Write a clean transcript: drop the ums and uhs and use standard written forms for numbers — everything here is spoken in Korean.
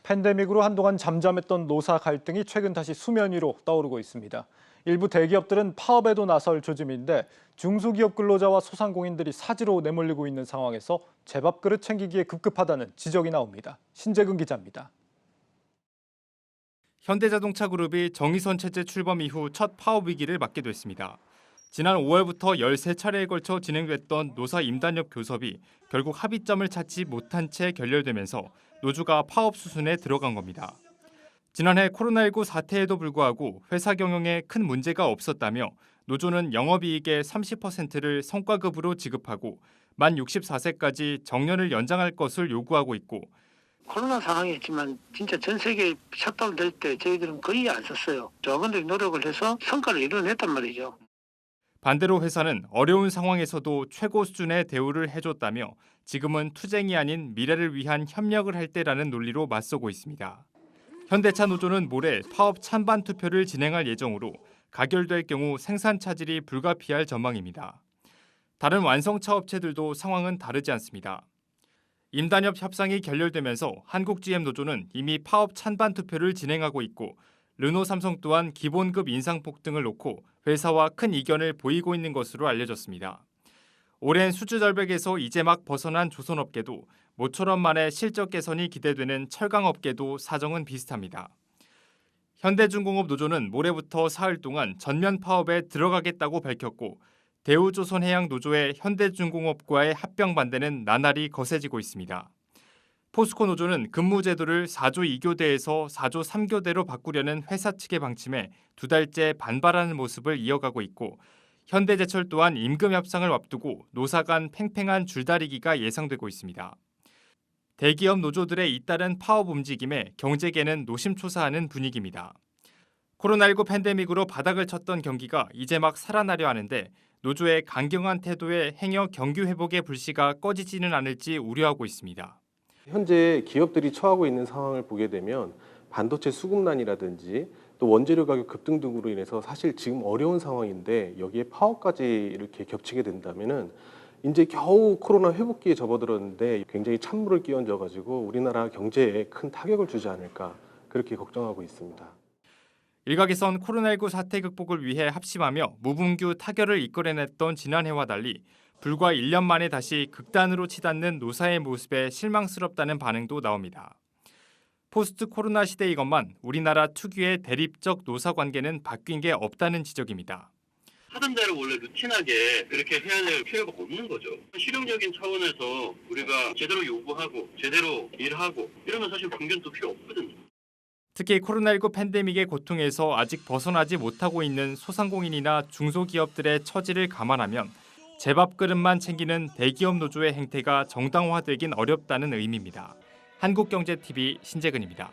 팬데믹으로 한동안 잠잠했던 노사 갈등이 최근 다시 수면 위로 떠오르고 있습니다. 일부 대기업들은 파업에도 나설 조짐인데 중소기업 근로자와 소상공인들이 사지로 내몰리고 있는 상황에서 제밥그릇 챙기기에 급급하다는 지적이 나옵니다. 신재근 기자입니다. 현대자동차 그룹이 정의선 체제 출범 이후 첫 파업 위기를 맞게 됐습니다. 지난 5월부터 13차례에 걸쳐 진행됐던 노사 임단협 교섭이 결국 합의점을 찾지 못한 채 결렬되면서 노조가 파업 수순에 들어간 겁니다. 지난해 코로나19 사태에도 불구하고 회사 경영에 큰 문제가 없었다며 노조는 영업이익의 30%를 성과급으로 지급하고 만 64세까지 정년을 연장할 것을 요구하고 있고 코로나 상황이었지만 진짜 전 세계 셧다운 될 때 저희들은 거의 안 썼어요. 저분들이 노력을 해서 성과를 이뤄냈단 말이죠. 반대로 회사는 어려운 상황에서도 최고 수준의 대우를 해줬다며 지금은 투쟁이 아닌 미래를 위한 협력을 할 때라는 논리로 맞서고 있습니다. 현대차 노조는 모레 파업 찬반 투표를 진행할 예정으로 가결될 경우 생산 차질이 불가피할 전망입니다. 다른 완성차 업체들도 상황은 다르지 않습니다. 임단협 협상이 결렬되면서 한국GM 노조는 이미 파업 찬반 투표를 진행하고 있고 르노 삼성 또한 기본급 인상폭 등을 놓고 회사와 큰 이견을 보이고 있는 것으로 알려졌습니다. 오랜 수주 절벽에서 이제 막 벗어난 조선업계도 모처럼 만에 실적 개선이 기대되는 철강업계도 사정은 비슷합니다. 현대중공업 노조는 모레부터 사흘 동안 전면 파업에 들어가겠다고 밝혔고 대우조선해양노조의 현대중공업과의 합병 반대는 나날이 거세지고 있습니다. 포스코 노조는 근무 제도를 4조 2교대에서 4조 3교대로 바꾸려는 회사 측의 방침에 두 달째 반발하는 모습을 이어가고 있고 현대제철 또한 임금 협상을 앞두고 노사 간 팽팽한 줄다리기가 예상되고 있습니다. 대기업 노조들의 잇따른 파업 움직임에 경제계는 노심초사하는 분위기입니다. 코로나19 팬데믹으로 바닥을 쳤던 경기가 이제 막 살아나려 하는데 노조의 강경한 태도에 행여 경기 회복의 불씨가 꺼지지는 않을지 우려하고 있습니다. 현재 기업들이 처하고 있는 상황을 보게 되면 반도체 수급난이라든지 또 원재료 가격 급등 등으로 인해서 사실 지금 어려운 상황인데 여기에 파업까지 이렇게 겹치게 된다면은 이제 겨우 코로나 회복기에 접어들었는데 굉장히 찬물을 끼얹어 가지고 우리나라 경제에 큰 타격을 주지 않을까 그렇게 걱정하고 있습니다. 일각에선 코로나19 사태 극복을 위해 합심하며 무분규 타결을 이끌어냈던 지난해와 달리 불과 1년 만에 다시 극단으로 치닫는 노사의 모습에 실망스럽다는 반응도 나옵니다. 포스트 코로나 시대이건만 우리나라 특유의 대립적 노사 관계는 바뀐 게 없다는 지적입니다. 하던 대로 원래 루틴하게 그렇게 해야 될 필요가 없는 거죠. 실용적인 차원에서 우리가 제대로 요구하고 제대로 일하고 이러면 사실 분견도 필요 없거든요. 특히 코로나19 팬데믹의 고통에서 아직 벗어나지 못하고 있는 소상공인이나 중소기업들의 처지를 감안하면 제밥그릇만 챙기는 대기업 노조의 행태가 정당화되긴 어렵다는 의미입니다. 한국경제TV 신재근입니다.